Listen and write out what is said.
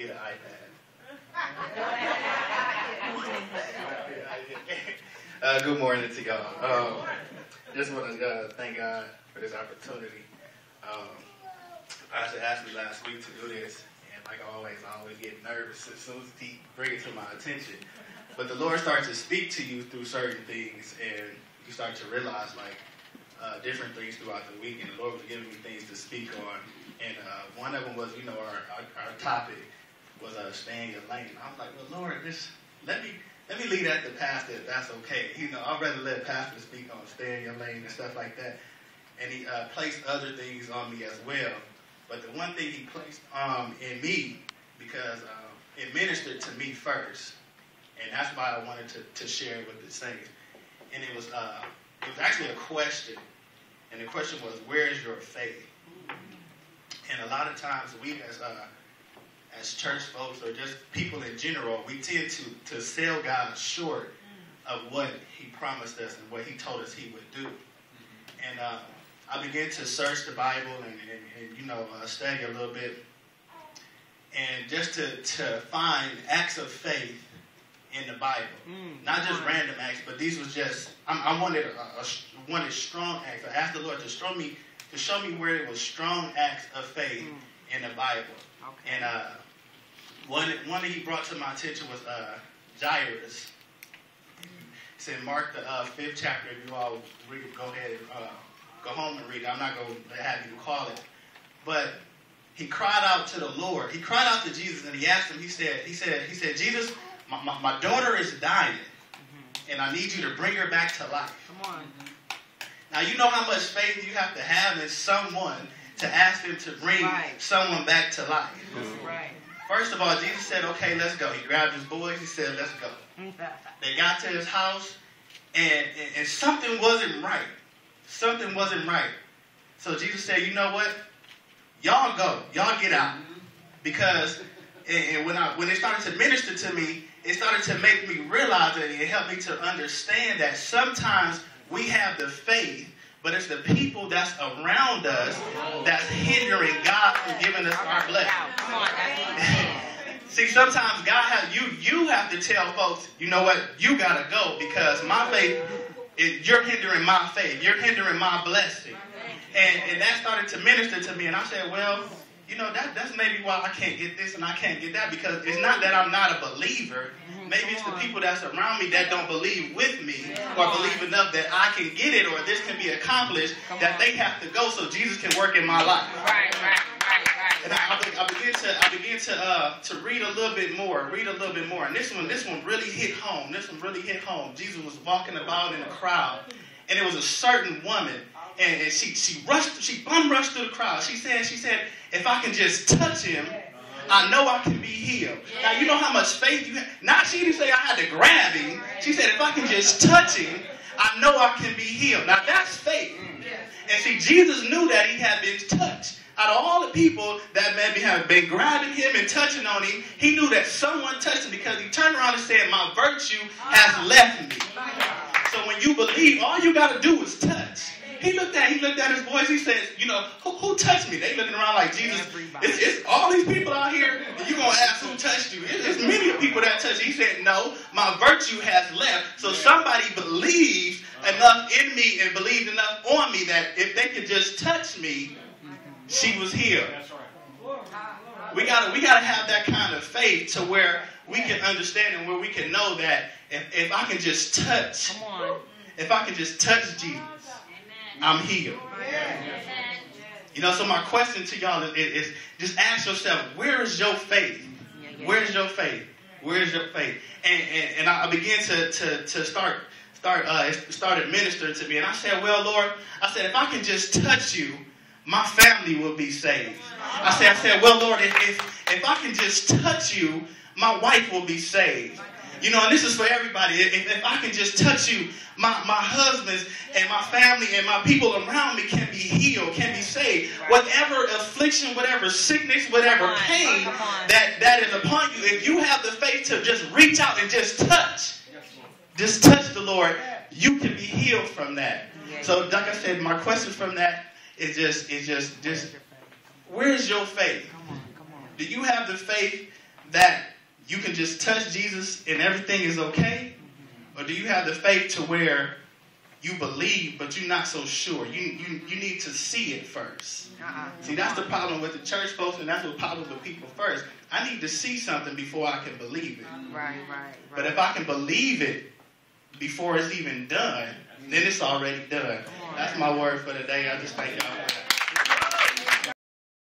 get an iPad. Good morning to y'all. Just want to thank God for this opportunity. Pastor asked me last week to do this, and like always, I always get nervous as soon as he brings it to my attention. But the Lord starts to speak to you through certain things, and you start to realize different things throughout the week, and the Lord was giving me things to speak on. And one of them was, our topic was stay in your lane. I was like, well, Lord, let me leave that to Pastor if that's okay. I'd rather let Pastor speak on stay in your lane and stuff like that. And he placed other things on me as well. But the one thing he placed in me, because it ministered to me first, and that's why I wanted to share it with the saints. And it was actually a question, and the question was, where is your faith? And a lot of times we as church folks or just people in general, we tend to sell God short of what he promised us and what he told us he would do. And I began to search the Bible and study a little bit, and just to find acts of faith in the Bible, not just random acts, but these was just I wanted strong acts. I asked the Lord to show me where it was strong acts of faith in the Bible. Okay. And one that he brought to my attention was Jairus. It's in Mark the 5th chapter. If you all read it, go ahead and go home and read it. I'm not going to have you call it. But he cried out to the Lord. He cried out to Jesus, and he asked him. He said, Jesus, my daughter is dying, and I need you to bring her back to life. Come on. Now, you know how much faith you have to have in someone to ask them to bring someone back to life. Right. First of all, Jesus said, okay, let's go. He grabbed his boys. He said, let's go. They got to his house, and something wasn't right. Something wasn't right. So Jesus said, you know what? Y'all go. Y'all get out. Because when it started to minister to me, it started to make me realize that it helped me to understand that sometimes we have the faith, but it's the people that's around us that's hindering God from giving us our blessing. See, sometimes God has you have to tell folks, you know what, you gotta go because my faith, you're hindering my faith, you're hindering my blessing. And that started to minister to me, and I said, well, that's maybe why I can't get this and I can't get that, because it's not that I'm not a believer. Maybe it's the people that's around me that don't believe with me or believe enough that I can get it or this can be accomplished, that they have to go so Jesus can work in my life. Right. And I began to read a little bit more, And this one really hit home. Jesus was walking about in a crowd, and it was a certain woman, and she bum rushed through the crowd. She said, if I can just touch him, I know I can be healed. Now, you know how much faith you have. Now, she didn't say I had to grab him. She said, if I can just touch him, I know I can be healed. Now, that's faith. And see, Jesus knew that he had been touched. Out of all the people that maybe have been grabbing him and touching on him, he knew that someone touched him because he turned around and said, my virtue has left me. So when you believe, all you got to do is touch. He looked at his boys. He says, who touched me? They looking around like, Jesus, it's all these people out here, and you're going to ask who touched you. It's many people that touched you. He said, no, my virtue has left. So somebody believed enough in me and believed enough on me that if they could just touch me, she was healed. We gotta have that kind of faith to where we can understand and where we can know that if I can just touch, Jesus, I'm healed. So my question to y'all is just ask yourself, where is your faith? Where is your faith? Where is your faith? And I began to started ministering to me, and I said, well, Lord, if I can just touch you, my family will be saved. I said, well, Lord, if I can just touch you, my wife will be saved. And this is for everybody. If I can just touch you, my husbands and my family and my people around me can be healed, can be saved. Whatever affliction, whatever sickness, whatever pain that is upon you, if you have the faith to just reach out and just touch the Lord, you can be healed from that. So, like I said, my question from that is just where's your faith? Do you have the faith that you can just touch Jesus and everything is okay? Or do you have the faith to where you believe, but you're not so sure? You need to see it first. See, that's the problem with the church folks, and that's the problem with people first. I need to see something before I can believe it. Right. But if I can believe it before it's even done, then it's already done. That's my word for today. I just thank y'all.